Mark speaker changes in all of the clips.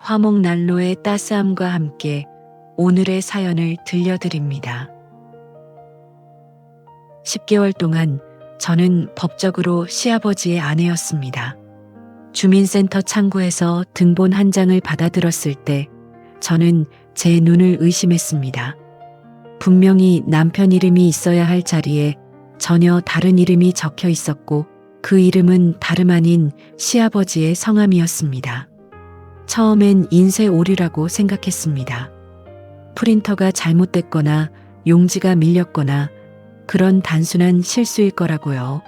Speaker 1: 화목난로의 따스함과 함께 오늘의 사연을 들려드립니다. 10개월 동안 저는 법적으로 시아버지의 아내였습니다. 주민센터 창구에서 등본 한 장을 받아들었을 때 저는 제 눈을 의심했습니다. 분명히 남편 이름이 있어야 할 자리에 전혀 다른 이름이 적혀 있었고 그 이름은 다름 아닌 시아버지의 성함이었습니다. 처음엔 인쇄 오류라고 생각했습니다. 프린터가 잘못됐거나 용지가 밀렸거나 그런 단순한 실수일 거라고요.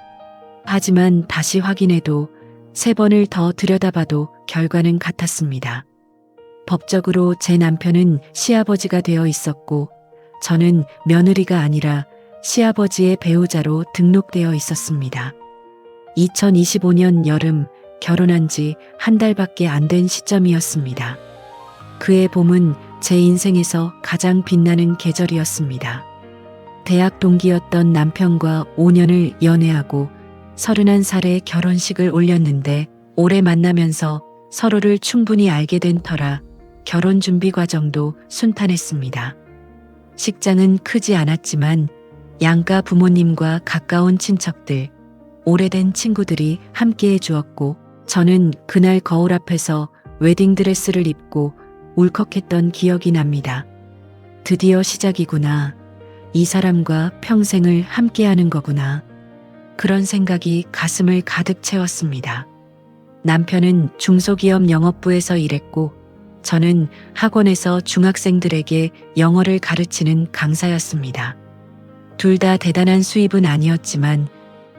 Speaker 1: 하지만 다시 확인해도 3번을 더 들여다봐도 결과는 같았습니다. 법적으로 제 남편은 시아버지가 되어 있었고 저는 며느리가 아니라 시아버지의 배우자로 등록되어 있었습니다. 2025년 여름 결혼한 지 한 달밖에 안 된 시점이었습니다. 그해 봄은 제 인생에서 가장 빛나는 계절이었습니다. 대학 동기였던 남편과 5년을 연애하고 31살에 결혼식을 올렸는데 오래 만나면서 서로를 충분히 알게 된 터라 결혼 준비 과정도 순탄했습니다. 식장은 크지 않았지만 양가 부모님과 가까운 친척들, 오래된 친구들이 함께해 주었고 저는 그날 거울 앞에서 웨딩드레스를 입고 울컥했던 기억이 납니다. 드디어 시작이구나. 이 사람과 평생을 함께하는 거구나. 그런 생각이 가슴을 가득 채웠습니다. 남편은 중소기업 영업부에서 일했고 저는 학원에서 중학생들에게 영어를 가르치는 강사였습니다. 둘 다 대단한 수입은 아니었지만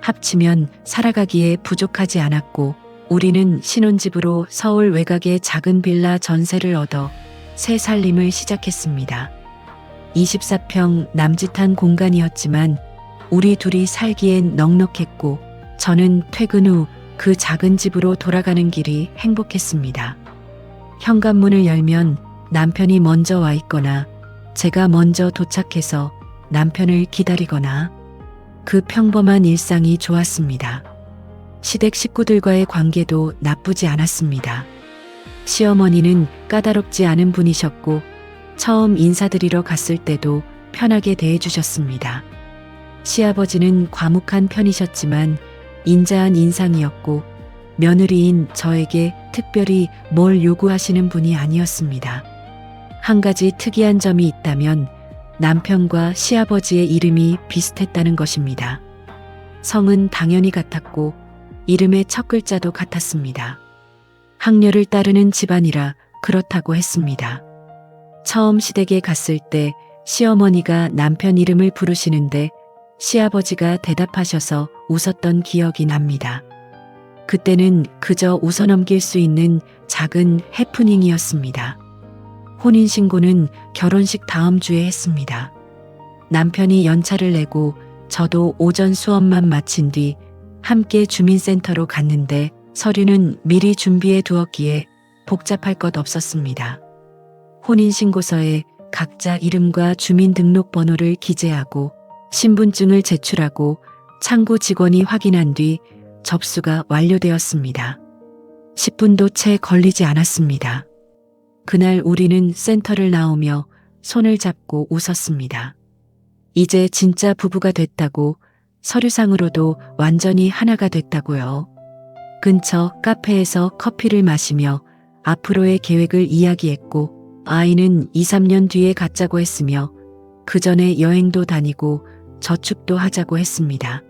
Speaker 1: 합치면 살아가기에 부족하지 않았고 우리는 신혼집으로 서울 외곽의 작은 빌라 전세를 얻어 새 살림을 시작했습니다. 24평 남짓한 공간이었지만 우리 둘이 살기엔 넉넉했고 저는 퇴근 후 그 작은 집으로 돌아가는 길이 행복했습니다. 현관문을 열면 남편이 먼저 와 있거나 제가 먼저 도착해서 남편을 기다리거나 그 평범한 일상이 좋았습니다. 시댁 식구들과의 관계도 나쁘지 않았습니다. 시어머니는 까다롭지 않은 분이셨고 처음 인사드리러 갔을 때도 편하게 대해주셨습니다. 시아버지는 과묵한 편이셨지만 인자한 인상이었고 며느리인 저에게 특별히 뭘 요구하시는 분이 아니었습니다. 한 가지 특이한 점이 있다면 남편과 시아버지의 이름이 비슷했다는 것입니다. 성은 당연히 같았고 이름의 첫 글자도 같았습니다. 학렬을 따르는 집안이라 그렇다고 했습니다. 처음 시댁에 갔을 때 시어머니가 남편 이름을 부르시는데 시아버지가 대답하셔서 웃었던 기억이 납니다. 그때는 그저 웃어넘길 수 있는 작은 해프닝이었습니다. 혼인신고는 결혼식 다음 주에 했습니다. 남편이 연차를 내고 저도 오전 수업만 마친 뒤 함께 주민센터로 갔는데 서류는 미리 준비해 두었기에 복잡할 것 없었습니다. 혼인신고서에 각자 이름과 주민등록번호를 기재하고 신분증을 제출하고 창구 직원이 확인한 뒤 접수가 완료되었습니다. 10분도 채 걸리지 않았습니다. 그날 우리는 센터를 나오며 손을 잡고 웃었습니다. 이제 진짜 부부가 됐다고, 서류상으로도 완전히 하나가 됐다고요. 근처 카페에서 커피를 마시며 앞으로의 계획을 이야기했고 아이는 2, 3년 뒤에 갖자고 했으며 그 전에 여행도 다니고 저축도 하자고 했습니다.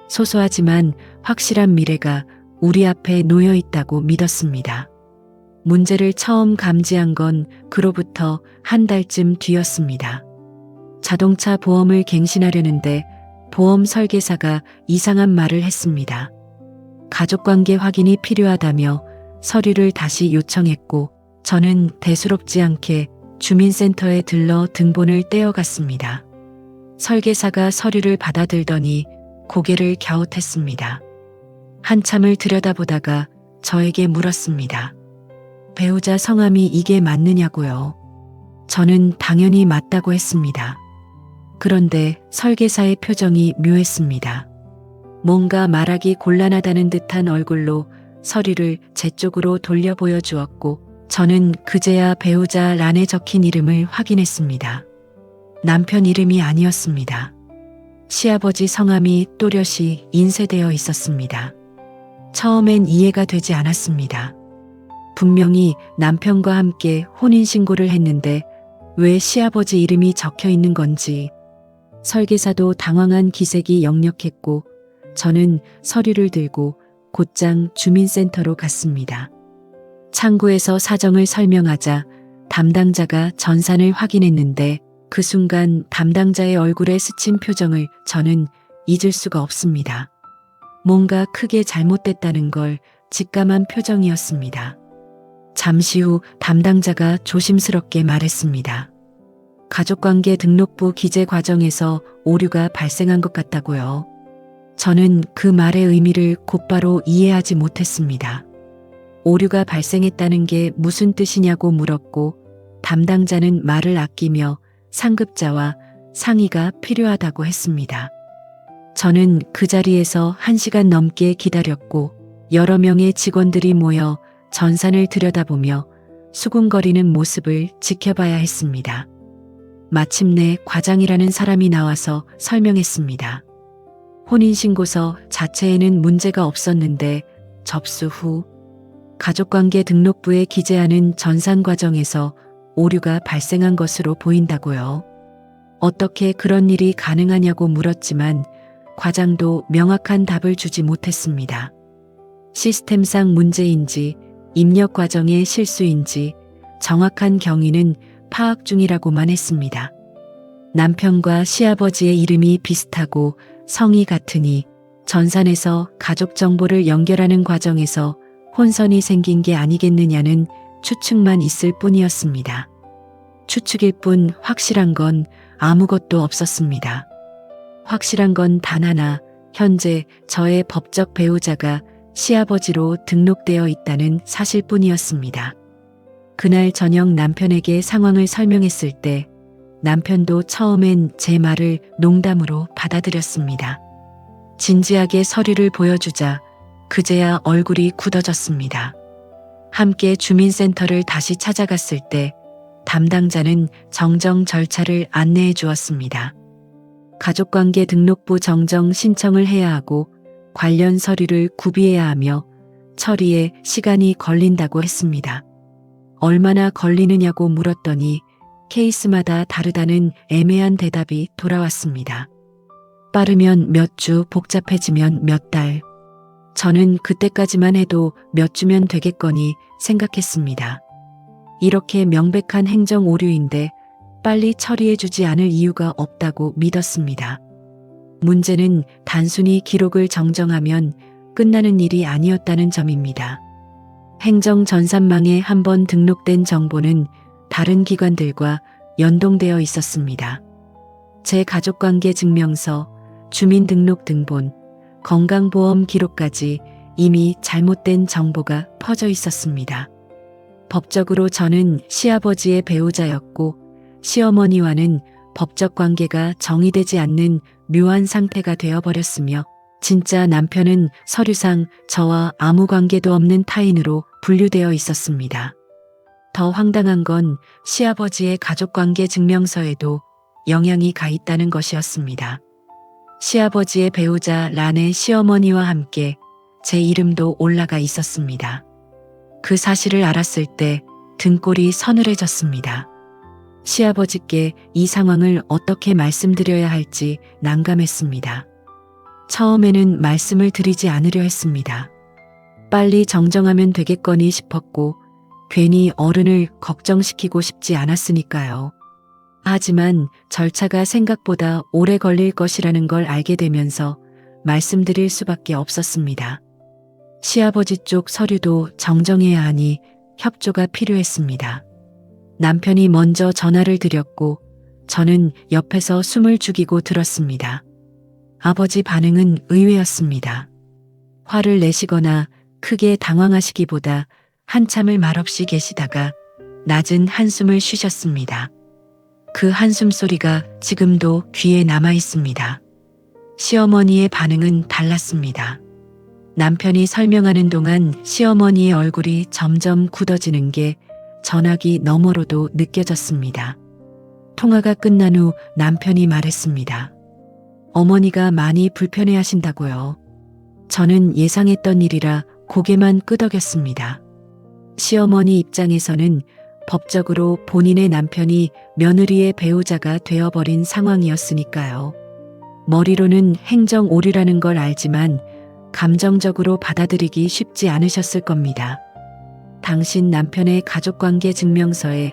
Speaker 1: 소소하지만 확실한 미래가 우리 앞에 놓여 있다고 믿었습니다. 문제를 처음 감지한 건 그로부터 한 달쯤 뒤였습니다. 자동차 보험을 갱신하려는데 보험 설계사가 이상한 말을 했습니다. 가족관계 확인이 필요하다며 서류를 다시 요청했고 저는 대수롭지 않게 주민센터에 들러 등본을 떼어갔습니다. 설계사가 서류를 받아들더니 고개를 갸웃했습니다. 한참을 들여다보다가 저에게 물었습니다. 배우자 성함이 이게 맞느냐고요. 저는 당연히 맞다고 했습니다. 그런데 설계사의 표정이 묘했습니다. 뭔가 말하기 곤란하다는 듯한 얼굴로 서류를 제 쪽으로 돌려 보여주었고 저는 그제야 배우자 란에 적힌 이름을 확인했습니다. 남편 이름이 아니었습니다. 시아버지 성함이 또렷이 인쇄되어 있었습니다. 처음엔 이해가 되지 않았습니다. 분명히 남편과 함께 혼인신고를 했는데 왜 시아버지 이름이 적혀 있는 건지 설계사도 당황한 기색이 역력했고 저는 서류를 들고 곧장 주민센터로 갔습니다. 창구에서 사정을 설명하자 담당자가 전산을 확인했는데 그 순간 담당자의 얼굴에 스친 표정을 저는 잊을 수가 없습니다. 뭔가 크게 잘못됐다는 걸 직감한 표정이었습니다. 잠시 후 담당자가 조심스럽게 말했습니다. 가족관계 등록부 기재 과정에서 오류가 발생한 것 같다고요. 저는 그 말의 의미를 곧바로 이해하지 못했습니다. 오류가 발생했다는 게 무슨 뜻이냐고 물었고 담당자는 말을 아끼며 상급자와 상의가 필요하다고 했습니다. 저는 그 자리에서 1시간 넘게 기다렸고 여러 명의 직원들이 모여 전산을 들여다보며 수군거리는 모습을 지켜봐야 했습니다. 마침내 과장이라는 사람이 나와서 설명했습니다. 혼인신고서 자체에는 문제가 없었는데 접수 후 가족관계 등록부에 기재하는 전산 과정에서 오류가 발생한 것으로 보인다고요. 어떻게 그런 일이 가능하냐고 물었지만 과장도 명확한 답을 주지 못했습니다. 시스템상 문제인지 입력 과정의 실수인지 정확한 경위는 파악 중이라고만 했습니다. 남편과 시아버지의 이름이 비슷하고 성이 같으니 전산에서 가족 정보를 연결하는 과정에서 혼선이 생긴 게 아니겠느냐는 추측만 있을 뿐이었습니다. 추측일 뿐 확실한 건 아무것도 없었습니다. 확실한 건 단 하나, 현재 저의 법적 배우자가 시아버지로 등록되어 있다는 사실뿐이었습니다. 그날 저녁 남편에게 상황을 설명했을 때 남편도 처음엔 제 말을 농담으로 받아들였습니다. 진지하게 서류를 보여주자 그제야 얼굴이 굳어졌습니다. 함께 주민센터를 다시 찾아갔을 때 담당자는 정정 절차를 안내해 주었습니다. 가족관계 등록부 정정 신청을 해야 하고 관련 서류를 구비해야 하며 처리에 시간이 걸린다고 했습니다. 얼마나 걸리느냐고 물었더니 케이스마다 다르다는 애매한 대답이 돌아왔습니다. 빠르면 몇 주, 복잡해지면 몇 달. 저는 그때까지만 해도 몇 주면 되겠거니 생각했습니다. 이렇게 명백한 행정 오류인데 빨리 처리해주지 않을 이유가 없다고 믿었습니다. 문제는 단순히 기록을 정정하면 끝나는 일이 아니었다는 점입니다. 행정 전산망에 한번 등록된 정보는 다른 기관들과 연동되어 있었습니다. 제 가족관계 증명서, 주민등록등본, 건강보험 기록까지 이미 잘못된 정보가 퍼져 있었습니다. 법적으로 저는 시아버지의 배우자였고 시어머니와는 법적 관계가 정의되지 않는 묘한 상태가 되어버렸으며 진짜 남편은 서류상 저와 아무 관계도 없는 타인으로 분류되어 있었습니다. 더 황당한 건 시아버지의 가족관계 증명서에도 영향이 가 있다는 것이었습니다. 시아버지의 배우자 란의 시어머니와 함께 제 이름도 올라가 있었습니다. 그 사실을 알았을 때 등골이 서늘해졌습니다. 시아버지께 이 상황을 어떻게 말씀드려야 할지 난감했습니다. 처음에는 말씀을 드리지 않으려 했습니다. 빨리 정정하면 되겠거니 싶었고 괜히 어른을 걱정시키고 싶지 않았으니까요. 하지만 절차가 생각보다 오래 걸릴 것이라는 걸 알게 되면서 말씀드릴 수밖에 없었습니다. 시아버지 쪽 서류도 정정해야 하니 협조가 필요했습니다. 남편이 먼저 전화를 드렸고 저는 옆에서 숨을 죽이고 들었습니다. 아버지 반응은 의외였습니다. 화를 내시거나 크게 당황하시기보다 한참을 말없이 계시다가 낮은 한숨을 쉬셨습니다. 그 한숨 소리가 지금도 귀에 남아 있습니다. 시어머니의 반응은 달랐습니다. 남편이 설명하는 동안 시어머니의 얼굴이 점점 굳어지는 게 전화기 너머로도 느껴졌습니다. 통화가 끝난 후 남편이 말했습니다. 어머니가 많이 불편해하신다고요. 저는 예상했던 일이라 고개만 끄덕였습니다. 시어머니 입장에서는 법적으로 본인의 남편이 며느리의 배우자가 되어버린 상황이었으니까요. 머리로는 행정 오류라는 걸 알지만 감정적으로 받아들이기 쉽지 않으셨을 겁니다. 당신 남편의 가족관계 증명서에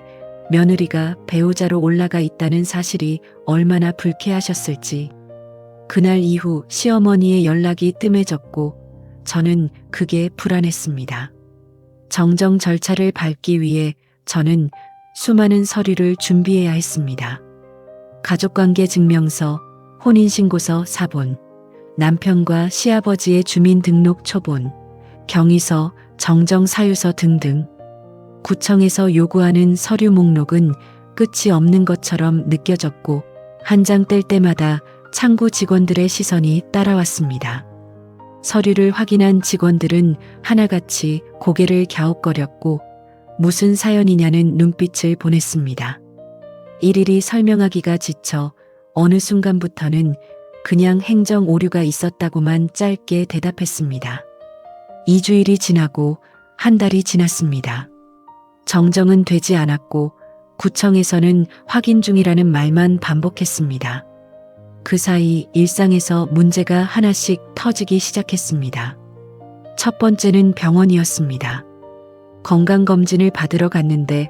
Speaker 1: 며느리가 배우자로 올라가 있다는 사실이 얼마나 불쾌하셨을지. 그날 이후 시어머니의 연락이 뜸해졌고 저는 그게 불안했습니다. 정정 절차를 밟기 위해 저는 수많은 서류를 준비해야 했습니다. 가족관계 증명서, 혼인신고서 사본, 남편과 시아버지의 주민등록 초본, 경위서, 정정사유서 등등. 구청에서 요구하는 서류 목록은 끝이 없는 것처럼 느껴졌고 한 장 뗄 때마다 창구 직원들의 시선이 따라왔습니다. 서류를 확인한 직원들은 하나같이 고개를 갸웃거렸고 무슨 사연이냐는 눈빛을 보냈습니다. 일일이 설명하기가 지쳐 어느 순간부터는 그냥 행정 오류가 있었다고만 짧게 대답했습니다. 2주일이 지나고 한 달이 지났습니다. 정정은 되지 않았고 구청에서는 확인 중이라는 말만 반복했습니다. 그 사이 일상에서 문제가 하나씩 터지기 시작했습니다. 첫 번째는 병원이었습니다. 건강검진을 받으러 갔는데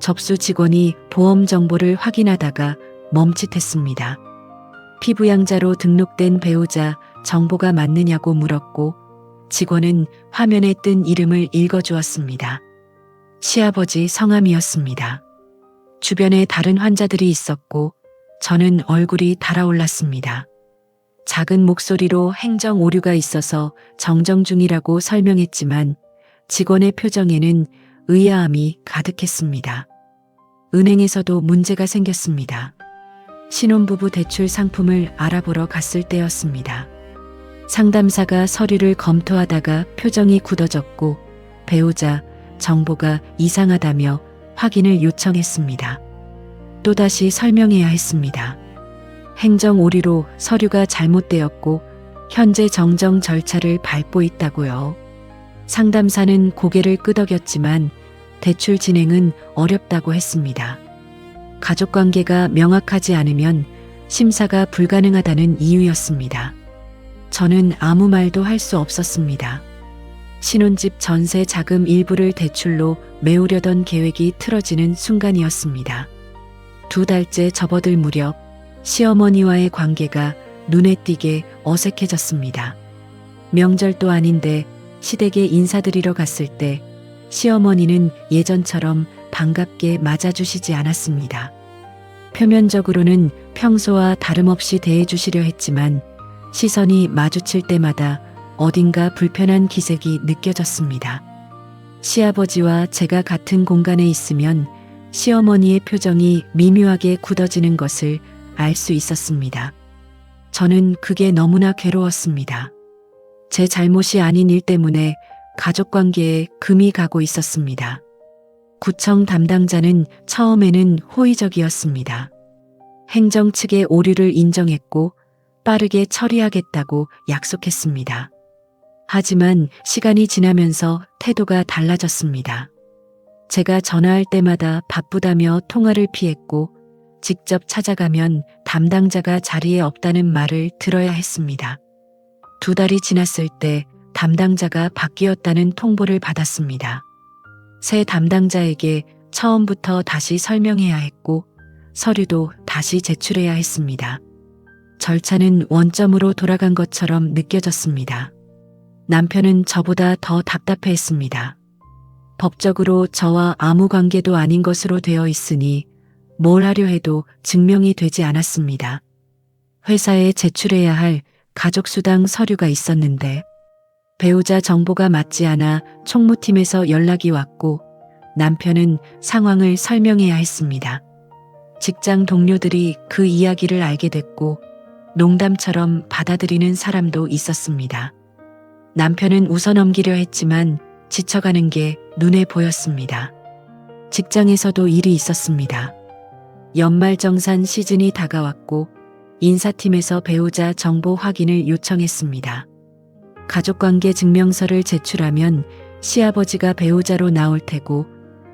Speaker 1: 접수 직원이 보험 정보를 확인하다가 멈칫했습니다. 피부양자로 등록된 배우자 정보가 맞느냐고 물었고 직원은 화면에 뜬 이름을 읽어주었습니다. 시아버지 성함이었습니다. 주변에 다른 환자들이 있었고 저는 얼굴이 달아올랐습니다. 작은 목소리로 행정 오류가 있어서 정정 중이라고 설명했지만 직원의 표정에는 의아함이 가득했습니다. 은행에서도 문제가 생겼습니다. 신혼부부 대출 상품을 알아보러 갔을 때였습니다. 상담사가 서류를 검토하다가 표정이 굳어졌고 배우자 정보가 이상하다며 확인을 요청했습니다. 또다시 설명해야 했습니다. 행정 오류로 서류가 잘못되었고 현재 정정 절차를 밟고 있다고요. 상담사는 고개를 끄덕였지만 대출 진행은 어렵다고 했습니다. 가족관계가 명확하지 않으면 심사가 불가능하다는 이유였습니다. 저는 아무 말도 할 수 없었습니다. 신혼집 전세 자금 일부를 대출로 메우려던 계획이 틀어지는 순간이었습니다. 2달째 접어들 무렵 시어머니와의 관계가 눈에 띄게 어색해졌습니다. 명절도 아닌데 시댁에 인사드리러 갔을 때 시어머니는 예전처럼 반갑게 맞아주시지 않았습니다. 표면적으로는 평소와 다름없이 대해주시려 했지만 시선이 마주칠 때마다 어딘가 불편한 기색이 느껴졌습니다. 시아버지와 제가 같은 공간에 있으면 시어머니의 표정이 미묘하게 굳어지는 것을 알 수 있었습니다. 저는 그게 너무나 괴로웠습니다. 제 잘못이 아닌 일 때문에 가족관계에 금이 가고 있었습니다. 구청 담당자는 처음에는 호의적이었습니다. 행정 측의 오류를 인정했고 빠르게 처리하겠다고 약속했습니다. 하지만 시간이 지나면서 태도가 달라졌습니다. 제가 전화할 때마다 바쁘다며 통화를 피했고 직접 찾아가면 담당자가 자리에 없다는 말을 들어야 했습니다. 2달이 지났을 때 담당자가 바뀌었다는 통보를 받았습니다. 새 담당자에게 처음부터 다시 설명해야 했고 서류도 다시 제출해야 했습니다. 절차는 원점으로 돌아간 것처럼 느껴졌습니다. 남편은 저보다 더 답답해했습니다. 법적으로 저와 아무 관계도 아닌 것으로 되어 있으니 뭘 하려 해도 증명이 되지 않았습니다. 회사에 제출해야 할 가족수당 서류가 있었는데 배우자 정보가 맞지 않아 총무팀에서 연락이 왔고 남편은 상황을 설명해야 했습니다. 직장 동료들이 그 이야기를 알게 됐고 농담처럼 받아들이는 사람도 있었습니다. 남편은 웃어넘기려 했지만 지쳐가는 게 눈에 보였습니다. 직장에서도 일이 있었습니다. 연말정산 시즌이 다가왔고 인사팀에서 배우자 정보 확인을 요청했습니다. 가족관계 증명서를 제출하면 시아버지가 배우자로 나올 테고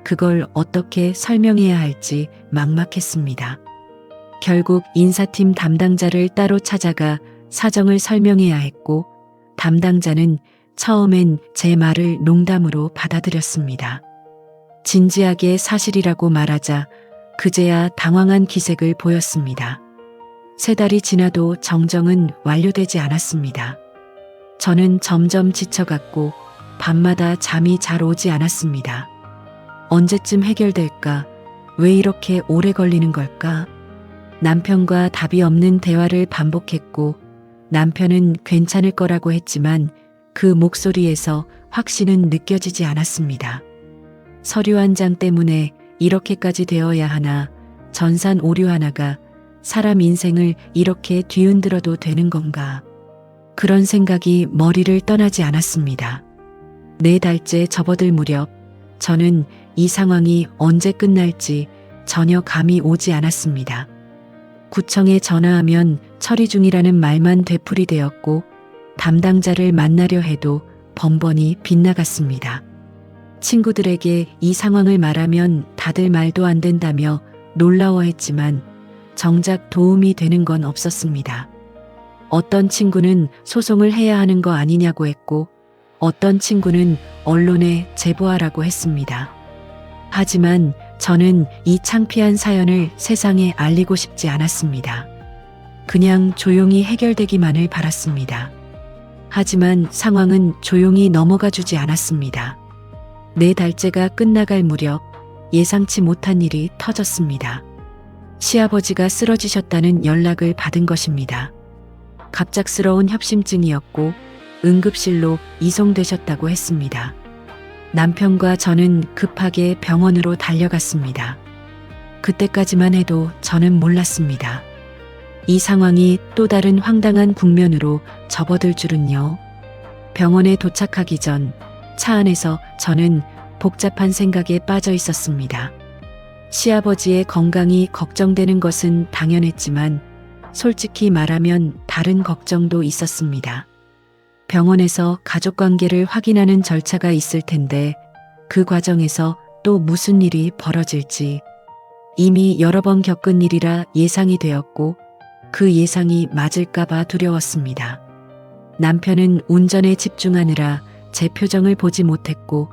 Speaker 1: 그걸 어떻게 설명해야 할지 막막했습니다. 결국 인사팀 담당자를 따로 찾아가 사정을 설명해야 했고 담당자는 처음엔 제 말을 농담으로 받아들였습니다. 진지하게 사실이라고 말하자 그제야 당황한 기색을 보였습니다. 3달이 지나도 정정은 완료되지 않았습니다. 저는 점점 지쳐갔고 밤마다 잠이 잘 오지 않았습니다. 언제쯤 해결될까? 왜 이렇게 오래 걸리는 걸까? 남편과 답이 없는 대화를 반복했고 남편은 괜찮을 거라고 했지만 그 목소리에서 확신은 느껴지지 않았습니다. 서류 한 장 때문에 이렇게까지 되어야 하나, 전산 오류 하나가 사람 인생을 이렇게 뒤흔들어도 되는 건가? 그런 생각이 머리를 떠나지 않았습니다. 4달째 접어들 무렵 저는 이 상황이 언제 끝날지 전혀 감이 오지 않았습니다. 구청에 전화하면 처리 중이라는 말만 되풀이되었고 담당자를 만나려 해도 번번이 빗나갔습니다. 친구들에게 이 상황을 말하면 다들 말도 안 된다며 놀라워했지만 정작 도움이 되는 건 없었습니다. 어떤 친구는 소송을 해야 하는 거 아니냐고 했고 어떤 친구는 언론에 제보하라고 했습니다. 하지만 저는 이 창피한 사연을 세상에 알리고 싶지 않았습니다. 그냥 조용히 해결되기만을 바랐습니다. 하지만 상황은 조용히 넘어가 주지 않았습니다. 4달째가 끝나갈 무렵 예상치 못한 일이 터졌습니다. 시아버지가 쓰러지셨다는 연락을 받은 것입니다. 갑작스러운 협심증이었고 응급실로 이송되셨다고 했습니다. 남편과 저는 급하게 병원으로 달려갔습니다. 그때까지만 해도 저는 몰랐습니다. 이 상황이 또 다른 황당한 국면으로 접어들 줄은요. 병원에 도착하기 전 차 안에서 저는 복잡한 생각에 빠져 있었습니다. 시아버지의 건강이 걱정되는 것은 당연했지만 솔직히 말하면 다른 걱정도 있었습니다. 병원에서 가족관계를 확인하는 절차가 있을 텐데 그 과정에서 또 무슨 일이 벌어질지 이미 여러 번 겪은 일이라 예상이 되었고 그 예상이 맞을까봐 두려웠습니다. 남편은 운전에 집중하느라 제 표정을 보지 못했고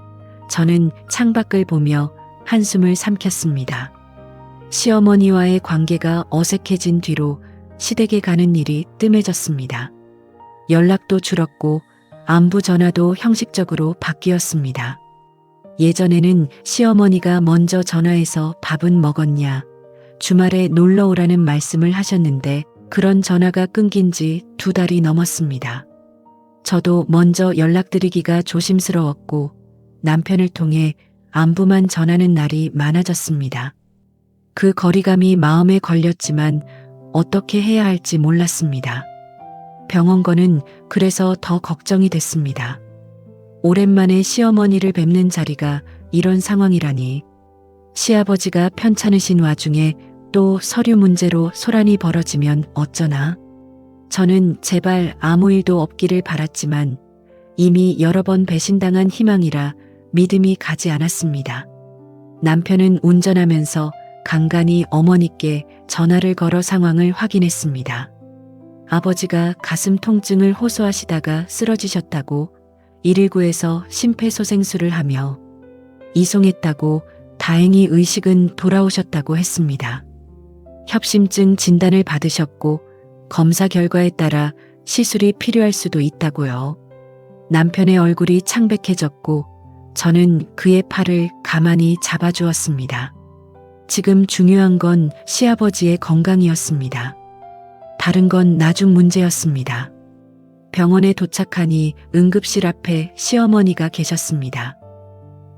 Speaker 1: 저는 창밖을 보며 한숨을 삼켰습니다. 시어머니와의 관계가 어색해진 뒤로 시댁에 가는 일이 뜸해졌습니다. 연락도 줄었고 안부 전화도 형식적으로 바뀌었습니다. 예전에는 시어머니가 먼저 전화해서 밥은 먹었냐, 주말에 놀러 오라는 말씀을 하셨는데 그런 전화가 끊긴 지 2달이 넘었습니다. 저도 먼저 연락드리기가 조심스러웠고 남편을 통해 안부만 전하는 날이 많아졌습니다. 그 거리감이 마음에 걸렸지만 어떻게 해야 할지 몰랐습니다. 병원거는 그래서 더 걱정이 됐습니다. 오랜만에 시어머니를 뵙는 자리가 이런 상황이라니. 시아버지가 편찮으신 와중에 또 서류 문제로 소란이 벌어지면 어쩌나. 저는 제발 아무 일도 없기를 바랐지만 이미 여러 번 배신당한 희망이라 믿음이 가지 않았습니다. 남편은 운전하면서 간간히 어머니께 전화를 걸어 상황을 확인했습니다. 아버지가 가슴 통증을 호소하시다가 쓰러지셨다고 119에서 심폐소생술을 하며 이송했다고 다행히 의식은 돌아오셨다고 했습니다. 협심증 진단을 받으셨고 검사 결과에 따라 시술이 필요할 수도 있다고요. 남편의 얼굴이 창백해졌고 저는 그의 팔을 가만히 잡아주었습니다. 지금 중요한 건 시아버지의 건강이었습니다. 다른 건 나중 문제였습니다. 병원에 도착하니 응급실 앞에 시어머니가 계셨습니다.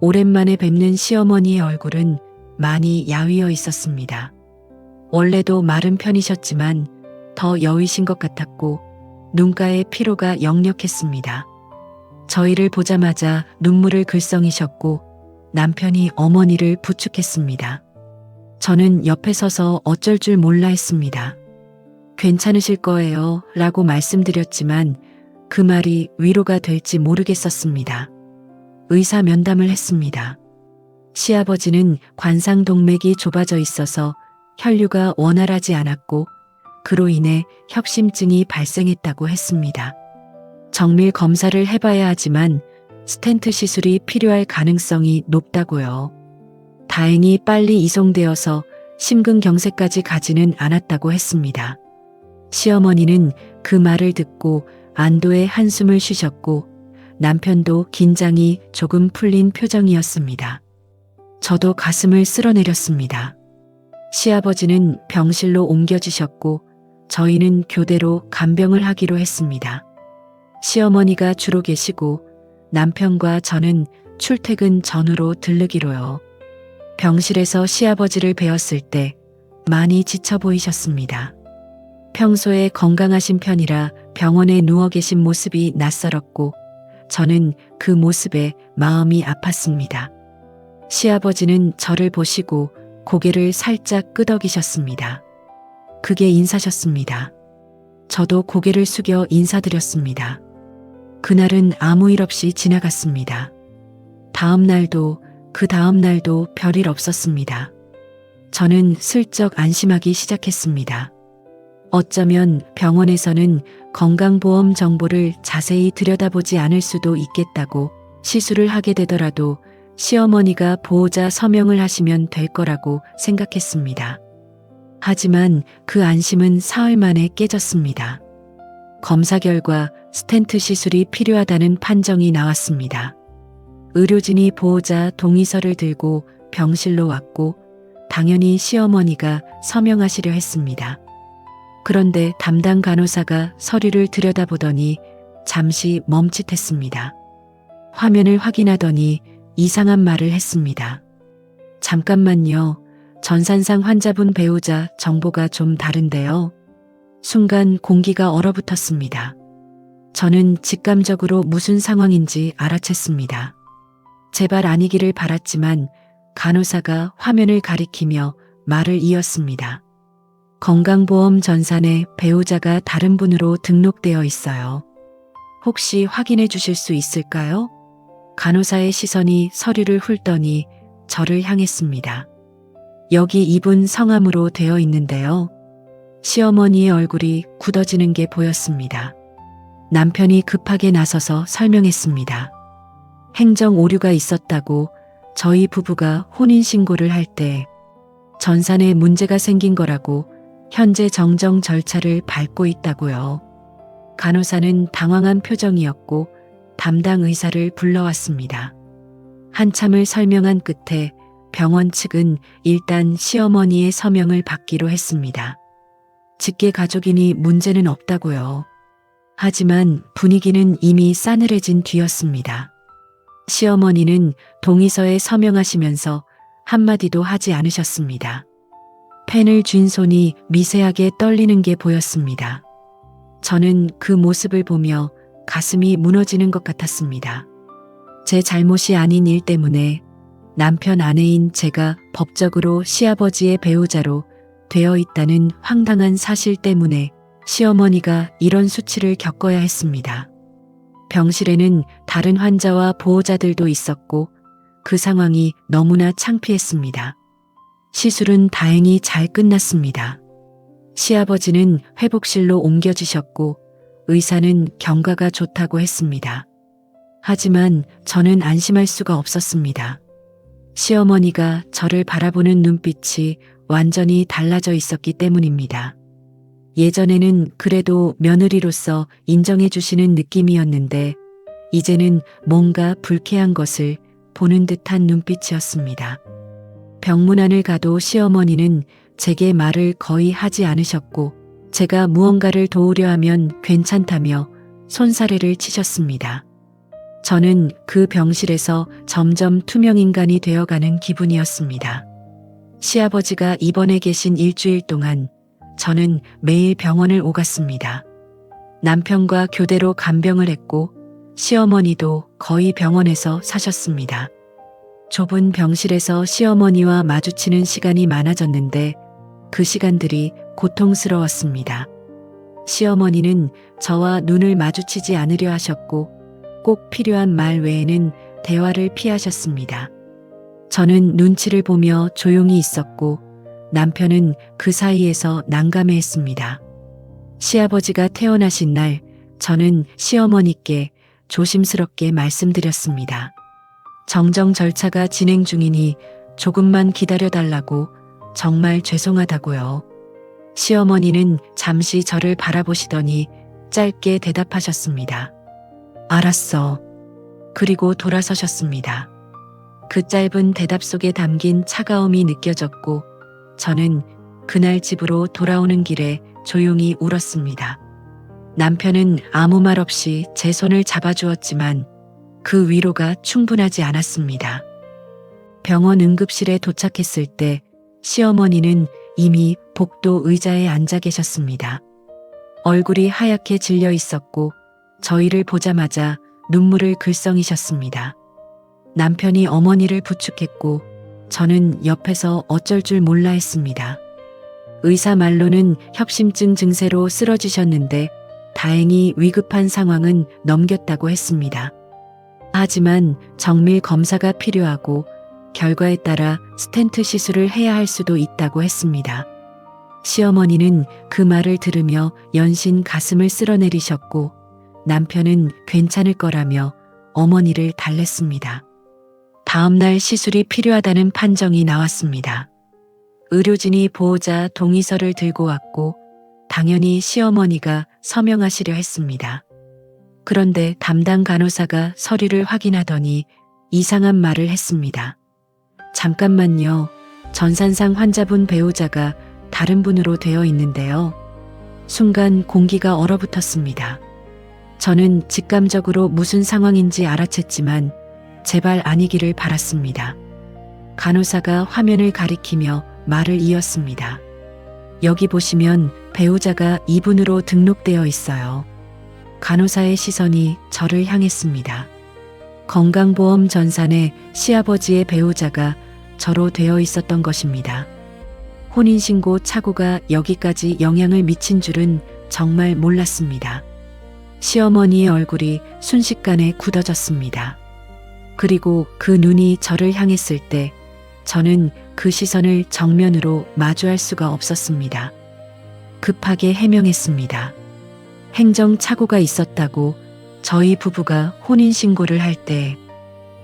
Speaker 1: 오랜만에 뵙는 시어머니의 얼굴은 많이 야위어 있었습니다. 원래도 마른 편이셨지만 더 여위신 것 같았고 눈가에 피로가 역력했습니다. 저희를 보자마자 눈물을 글썽이셨고 남편이 어머니를 부축했습니다. 저는 옆에 서서 어쩔 줄 몰라 했습니다. 괜찮으실 거예요 라고 말씀드렸지만 그 말이 위로가 될지 모르겠었습니다. 의사 면담을 했습니다. 시아버지는 관상동맥이 좁아져 있어서 혈류가 원활하지 않았고 그로 인해 협심증이 발생했다고 했습니다. 정밀 검사를 해봐야 하지만 스텐트 시술이 필요할 가능성이 높다고요. 다행히 빨리 이송되어서 심근경색까지 가지는 않았다고 했습니다. 시어머니는 그 말을 듣고 안도의 한숨을 쉬셨고 남편도 긴장이 조금 풀린 표정이었습니다. 저도 가슴을 쓸어내렸습니다. 시아버지는 병실로 옮겨지셨고 저희는 교대로 간병을 하기로 했습니다. 시어머니가 주로 계시고 남편과 저는 출퇴근 전후로 들르기로요. 병실에서 시아버지를 뵈었을 때 많이 지쳐 보이셨습니다. 평소에 건강하신 편이라 병원에 누워 계신 모습이 낯설었고 저는 그 모습에 마음이 아팠습니다. 시아버지는 저를 보시고 고개를 살짝 끄덕이셨습니다. 그게 인사셨습니다. 저도 고개를 숙여 인사드렸습니다. 그날은 아무 일 없이 지나갔습니다. 다음 날도 그 다음 날도 별일 없었습니다. 저는 슬쩍 안심하기 시작했습니다. 어쩌면 병원에서는 건강보험 정보를 자세히 들여다보지 않을 수도 있겠다고 시술을 하게 되더라도 시어머니가 보호자 서명을 하시면 될 거라고 생각했습니다. 하지만 그 안심은 사흘 만에 깨졌습니다. 검사 결과 스텐트 시술이 필요하다는 판정이 나왔습니다. 의료진이 보호자 동의서를 들고 병실로 왔고 당연히 시어머니가 서명하시려 했습니다. 그런데 담당 간호사가 서류를 들여다보더니 잠시 멈칫했습니다. 화면을 확인하더니 이상한 말을 했습니다. 잠깐만요. 전산상 환자분 배우자 정보가 좀 다른데요. 순간 공기가 얼어붙었습니다. 저는 직감적으로 무슨 상황인지 알아챘습니다. 제발 아니기를 바랐지만 간호사가 화면을 가리키며 말을 이었습니다. 건강보험 전산에 배우자가 다른 분으로 등록되어 있어요. 혹시 확인해 주실 수 있을까요? 간호사의 시선이 서류를 훑더니 저를 향했습니다. 여기 이분 성함으로 되어 있는데요. 시어머니의 얼굴이 굳어지는 게 보였습니다. 남편이 급하게 나서서 설명했습니다. 행정 오류가 있었다고 저희 부부가 혼인신고를 할 때 전산에 문제가 생긴 거라고 현재 정정 절차를 밟고 있다고요. 간호사는 당황한 표정이었고 담당 의사를 불러왔습니다. 한참을 설명한 끝에 병원 측은 일단 시어머니의 서명을 받기로 했습니다. 직계 가족이니 문제는 없다고요. 하지만 분위기는 이미 싸늘해진 뒤였습니다. 시어머니는 동의서에 서명하시면서 한마디도 하지 않으셨습니다. 펜을 쥔 손이 미세하게 떨리는 게 보였습니다. 저는 그 모습을 보며 가슴이 무너지는 것 같았습니다. 제 잘못이 아닌 일 때문에 남편 아내인 제가 법적으로 시아버지의 배우자로 되어 있다는 황당한 사실 때문에 시어머니가 이런 수치를 겪어야 했습니다. 병실에는 다른 환자와 보호자들도 있었고 그 상황이 너무나 창피했습니다. 시술은 다행히 잘 끝났습니다. 시아버지는 회복실로 옮겨지셨고 의사는 경과가 좋다고 했습니다. 하지만 저는 안심할 수가 없었습니다. 시어머니가 저를 바라보는 눈빛이 완전히 달라져 있었기 때문입니다. 예전에는 그래도 며느리로서 인정해 주시는 느낌이었는데 이제는 뭔가 불쾌한 것을 보는 듯한 눈빛이었습니다. 병문안을 가도 시어머니는 제게 말을 거의 하지 않으셨고 제가 무언가를 도우려 하면 괜찮다며 손사래를 치셨습니다. 저는 그 병실에서 점점 투명인간이 되어가는 기분이었습니다. 시아버지가 입원해 계신 일주일 동안 저는 매일 병원을 오갔습니다. 남편과 교대로 간병을 했고 시어머니도 거의 병원에서 사셨습니다. 좁은 병실에서 시어머니와 마주치는 시간이 많아졌는데 그 시간들이 고통스러웠습니다. 시어머니는 저와 눈을 마주치지 않으려 하셨고 꼭 필요한 말 외에는 대화를 피하셨습니다. 저는 눈치를 보며 조용히 있었고 남편은 그 사이에서 난감해했습니다. 시아버지가 퇴원하신 날 저는 시어머니께 조심스럽게 말씀드렸습니다. 정정 절차가 진행 중이니 조금만 기다려달라고 정말 죄송하다고요. 시어머니는 잠시 저를 바라보시더니 짧게 대답하셨습니다. 알았어. 그리고 돌아서셨습니다. 그 짧은 대답 속에 담긴 차가움이 느껴졌고 저는 그날 집으로 돌아오는 길에 조용히 울었습니다. 남편은 아무 말 없이 제 손을 잡아주었지만 그 위로가 충분하지 않았습니다. 병원 응급실에 도착했을 때 시어머니는 이미 복도 의자에 앉아 계셨습니다. 얼굴이 하얗게 질려 있었고 저희를 보자마자 눈물을 글썽이셨습니다. 남편이 어머니를 부축했고 저는 옆에서 어쩔 줄 몰라 했습니다. 의사 말로는 협심증 증세로 쓰러지셨는데 다행히 위급한 상황은 넘겼다고 했습니다. 하지만 정밀 검사가 필요하고 결과에 따라 스텐트 시술을 해야 할 수도 있다고 했습니다. 시어머니는 그 말을 들으며 연신 가슴을 쓸어내리셨고 남편은 괜찮을 거라며 어머니를 달랬습니다. 다음 날 시술이 필요하다는 판정이 나왔습니다. 의료진이 보호자 동의서를 들고 왔고 당연히 시어머니가 서명하시려 했습니다. 그런데 담당 간호사가 서류를 확인하더니 이상한 말을 했습니다. 잠깐만요. 전산상 환자분 배우자가 다른 분으로 되어 있는데요. 순간 공기가 얼어붙었습니다. 저는 직감적으로 무슨 상황인지 알아챘지만 제발 아니기를 바랐습니다. 간호사가 화면을 가리키며 말을 이었습니다. 여기 보시면 배우자가 이분으로 등록되어 있어요. 간호사의 시선이 저를 향했습니다. 건강보험 전산에 시아버지의 배우자가 저로 되어 있었던 것입니다. 혼인신고 착오가 여기까지 영향을 미친 줄은 정말 몰랐습니다. 시어머니의 얼굴이 순식간에 굳어졌습니다. 그리고 그 눈이 저를 향했을 때 저는 그 시선을 정면으로 마주할 수가 없었습니다. 급하게 해명했습니다. 행정착오가 있었다고 저희 부부가 혼인신고를 할 때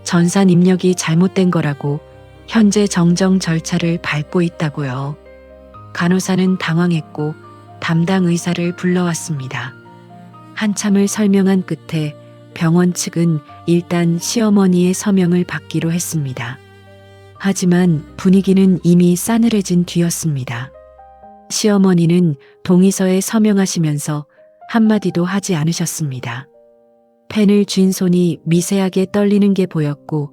Speaker 1: 전산 입력이 잘못된 거라고 현재 정정 절차를 밟고 있다고요. 간호사는 당황했고 담당 의사를 불러왔습니다. 한참을 설명한 끝에 병원 측은 일단 시어머니의 서명을 받기로 했습니다. 하지만 분위기는 이미 싸늘해진 뒤였습니다. 시어머니는 동의서에 서명하시면서 한마디도 하지 않으셨습니다. 펜을 쥔 손이 미세하게 떨리는 게 보였고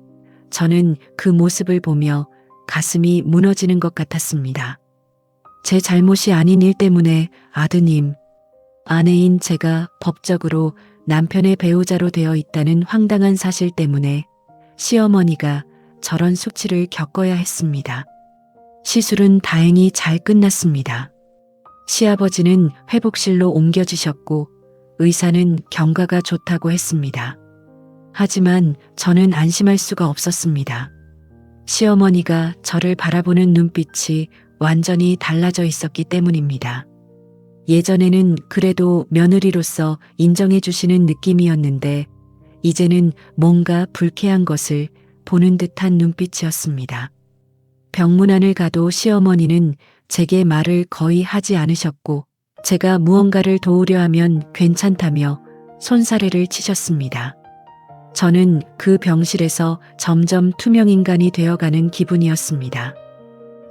Speaker 1: 저는 그 모습을 보며 가슴이 무너지는 것 같았습니다. 제 잘못이 아닌 일 때문에 아드님, 아내인 제가 법적으로 남편의 배우자로 되어 있다는 황당한 사실 때문에 시어머니가 저런 수치를 겪어야 했습니다. 시술은 다행히 잘 끝났습니다. 시아버지는 회복실로 옮겨지셨고 의사는 경과가 좋다고 했습니다. 하지만 저는 안심할 수가 없었습니다. 시어머니가 저를 바라보는 눈빛이 완전히 달라져 있었기 때문입니다. 예전에는 그래도 며느리로서 인정해 주시는 느낌이었는데 이제는 뭔가 불쾌한 것을 보는 듯한 눈빛이었습니다. 병문안을 가도 시어머니는 제게 말을 거의 하지 않으셨고 제가 무언가를 도우려 하면 괜찮다며 손사래를 치셨습니다. 저는 그 병실에서 점점 투명인간이 되어가는 기분이었습니다.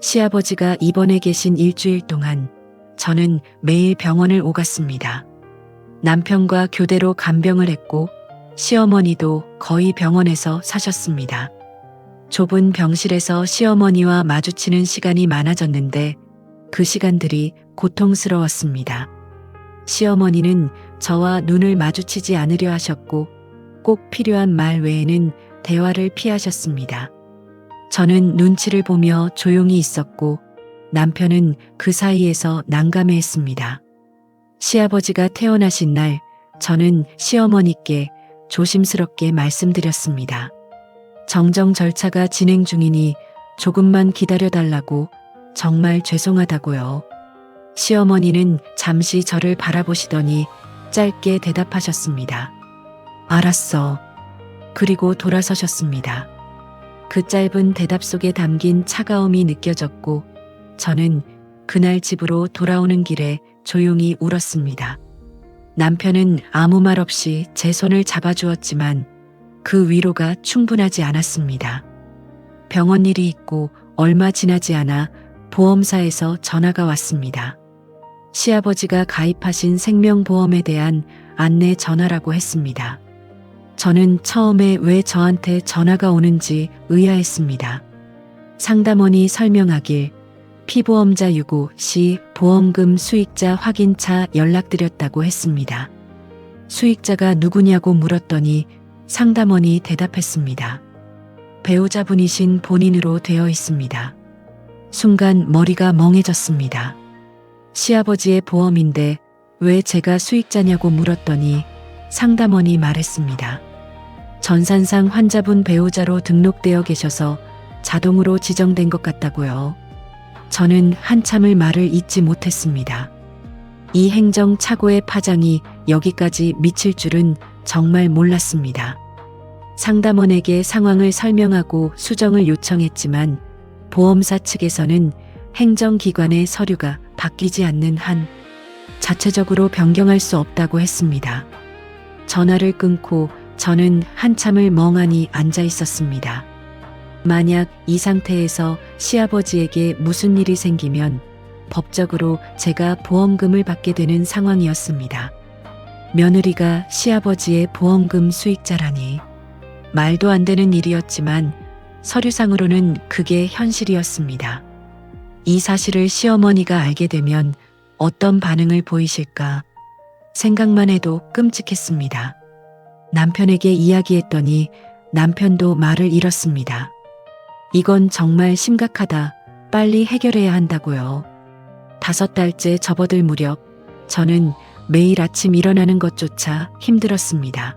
Speaker 1: 시아버지가 입원해 계신 일주일 동안 저는 매일 병원을 오갔습니다. 남편과 교대로 간병을 했고 시어머니도 거의 병원에서 사셨습니다. 좁은 병실에서 시어머니와 마주치는 시간이 많아졌는데 그 시간들이 고통스러웠습니다. 시어머니는 저와 눈을 마주치지 않으려 하셨고 꼭 필요한 말 외에는 대화를 피하셨습니다. 저는 눈치를 보며 조용히 있었고 남편은 그 사이에서 난감해했습니다. 시아버지가 태어나신 날 저는 시어머니께 조심스럽게 말씀드렸습니다. 정정 절차가 진행 중이니 조금만 기다려달라고 정말 죄송하다고요. 시어머니는 잠시 저를 바라보시더니 짧게 대답하셨습니다. 알았어. 그리고 돌아서셨습니다. 그 짧은 대답 속에 담긴 차가움이 느껴졌고 저는 그날 집으로 돌아오는 길에 조용히 울었습니다. 남편은 아무 말 없이 제 손을 잡아주었지만 그 위로가 충분하지 않았습니다. 병원 일이 있고 얼마 지나지 않아 보험사에서 전화가 왔습니다. 시아버지가 가입하신 생명보험에 대한 안내 전화라고 했습니다. 저는 처음에 왜 저한테 전화가 오는지 의아했습니다. 상담원이 설명하길 피보험자 유고 시 보험금 수익자 확인차 연락드렸다고 했습니다. 수익자가 누구냐고 물었더니 상담원이 대답했습니다. 배우자분이신 본인으로 되어 있습니다. 순간 머리가 멍해졌습니다. 시아버지의 보험인데 왜 제가 수익자냐고 물었더니 상담원이 말했습니다. 전산상 환자분 배우자로 등록되어 계셔서 자동으로 지정된 것 같다고요. 저는 한참을 말을 잇지 못했습니다. 이 행정착오의 파장이 여기까지 미칠 줄은 정말 몰랐습니다. 상담원에게 상황을 설명하고 수정을 요청했지만 보험사 측에서는 행정기관의 서류가 바뀌지 않는 한 자체적으로 변경할 수 없다고 했습니다. 전화를 끊고 저는 한참을 멍하니 앉아 있었습니다. 만약 이 상태에서 시아버지에게 무슨 일이 생기면 법적으로 제가 보험금을 받게 되는 상황이었습니다. 며느리가 시아버지의 보험금 수익자라니 말도 안 되는 일이었지만 서류상으로는 그게 현실이었습니다. 이 사실을 시어머니가 알게 되면 어떤 반응을 보이실까 생각만 해도 끔찍했습니다. 남편에게 이야기했더니 남편도 말을 잃었습니다. 이건 정말 심각하다. 빨리 해결해야 한다고요. 5달째 접어들 무렵 저는 매일 아침 일어나는 것조차 힘들었습니다.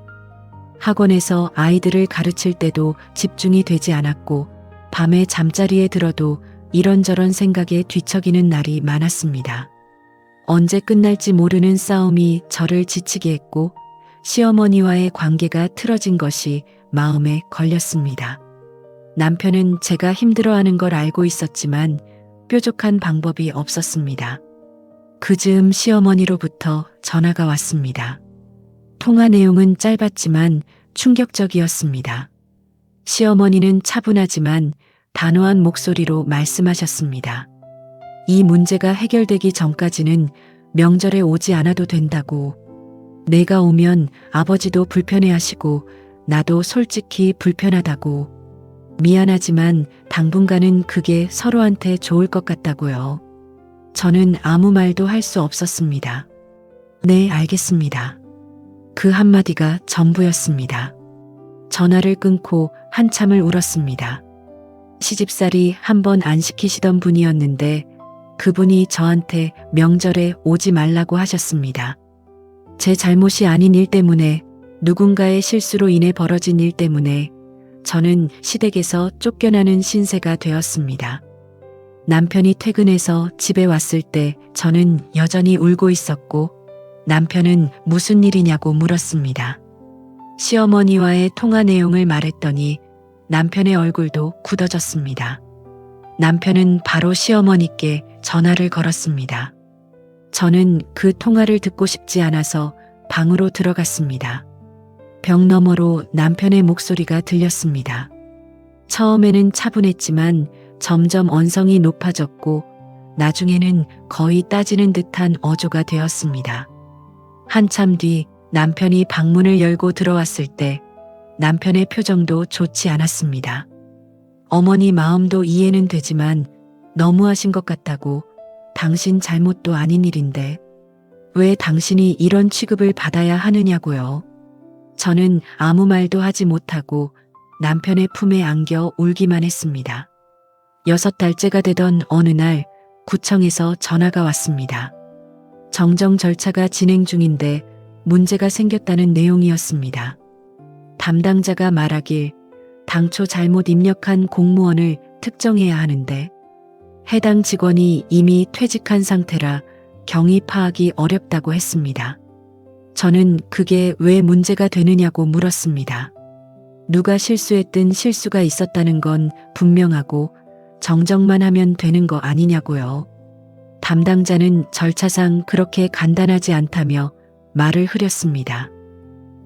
Speaker 1: 학원에서 아이들을 가르칠 때도 집중이 되지 않았고 밤에 잠자리에 들어도 이런저런 생각에 뒤척이는 날이 많았습니다. 언제 끝날지 모르는 싸움이 저를 지치게 했고 시어머니와의 관계가 틀어진 것이 마음에 걸렸습니다. 남편은 제가 힘들어하는 걸 알고 있었지만 뾰족한 방법이 없었습니다. 그 즈음 시어머니로부터 전화가 왔습니다. 통화 내용은 짧았지만 충격적이었습니다. 시어머니는 차분하지만 단호한 목소리로 말씀하셨습니다. 이 문제가 해결되기 전까지는 명절에 오지 않아도 된다고. 내가 오면 아버지도 불편해하시고 나도 솔직히 불편하다고. 미안하지만 당분간은 그게 서로한테 좋을 것 같다고요. 저는 아무 말도 할 수 없었습니다. 네, 알겠습니다. 그 한마디가 전부였습니다. 전화를 끊고 한참을 울었습니다. 시집살이 한 번 안 시키시던 분이었는데 그분이 저한테 명절에 오지 말라고 하셨습니다. 제 잘못이 아닌 일 때문에, 누군가의 실수로 인해 벌어진 일 때문에 저는 시댁에서 쫓겨나는 신세가 되었습니다. 남편이 퇴근해서 집에 왔을 때 저는 여전히 울고 있었고 남편은 무슨 일이냐고 물었습니다. 시어머니와의 통화 내용을 말했더니 남편의 얼굴도 굳어졌습니다. 남편은 바로 시어머니께 전화를 걸었습니다. 저는 그 통화를 듣고 싶지 않아서 방으로 들어갔습니다. 벽 너머로 남편의 목소리가 들렸습니다. 처음에는 차분했지만 점점 언성이 높아졌고 나중에는 거의 따지는 듯한 어조가 되었습니다. 한참 뒤 남편이 방문을 열고 들어왔을 때 남편의 표정도 좋지 않았습니다. 어머니 마음도 이해는 되지만 너무하신 것 같다고. 당신 잘못도 아닌 일인데 왜 당신이 이런 취급을 받아야 하느냐고요. 저는 아무 말도 하지 못하고 남편의 품에 안겨 울기만 했습니다. 6달째가 되던 어느 날 구청에서 전화가 왔습니다. 정정 절차가 진행 중인데 문제가 생겼다는 내용이었습니다. 담당자가 말하길 당초 잘못 입력한 공무원을 특정해야 하는데 해당 직원이 이미 퇴직한 상태라 경위 파악이 어렵다고 했습니다. 저는 그게 왜 문제가 되느냐고 물었습니다. 누가 실수했든 실수가 있었다는 건 분명하고 정정만 하면 되는 거 아니냐고요. 담당자는 절차상 그렇게 간단하지 않다며 말을 흐렸습니다.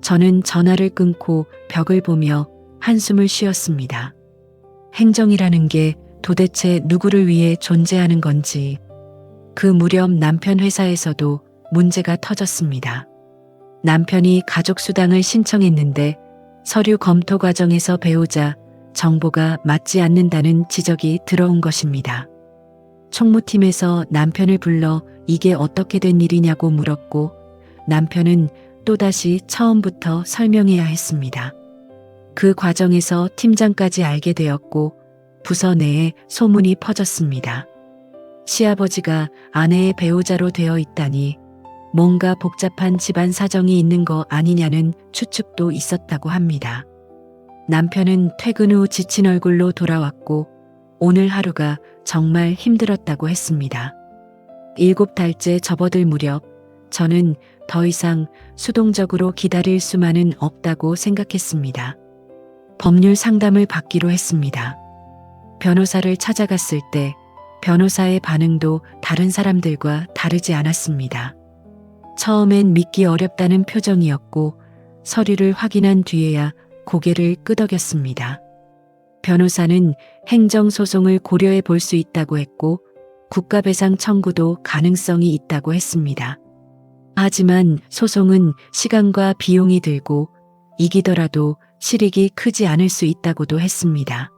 Speaker 1: 저는 전화를 끊고 벽을 보며 한숨을 쉬었습니다. 행정이라는 게 도대체 누구를 위해 존재하는 건지. 그 무렵 남편 회사에서도 문제가 터졌습니다. 남편이 가족수당을 신청했는데 서류 검토 과정에서 배우자 정보가 맞지 않는다는 지적이 들어온 것입니다. 총무팀에서 남편을 불러 이게 어떻게 된 일이냐고 물었고 남편은 또다시 처음부터 설명해야 했습니다. 그 과정에서 팀장까지 알게 되었고 부서 내에 소문이 퍼졌습니다. 시아버지가 아내의 배우자로 되어 있다니 뭔가 복잡한 집안 사정이 있는 거 아니냐는 추측도 있었다고 합니다. 남편은 퇴근 후 지친 얼굴로 돌아왔고 오늘 하루가 정말 힘들었다고 했습니다. 7달째 접어들 무렵 저는 더 이상 수동적으로 기다릴 수만은 없다고 생각했습니다. 법률 상담을 받기로 했습니다. 변호사를 찾아갔을 때 변호사의 반응도 다른 사람들과 다르지 않았습니다. 처음엔 믿기 어렵다는 표정이었고 서류를 확인한 뒤에야 고개를 끄덕였습니다. 변호사는 행정소송을 고려해 볼 수 있다고 했고 국가배상 청구도 가능성이 있다고 했습니다. 하지만 소송은 시간과 비용이 들고 이기더라도 실익이 크지 않을 수 있다고도 했습니다.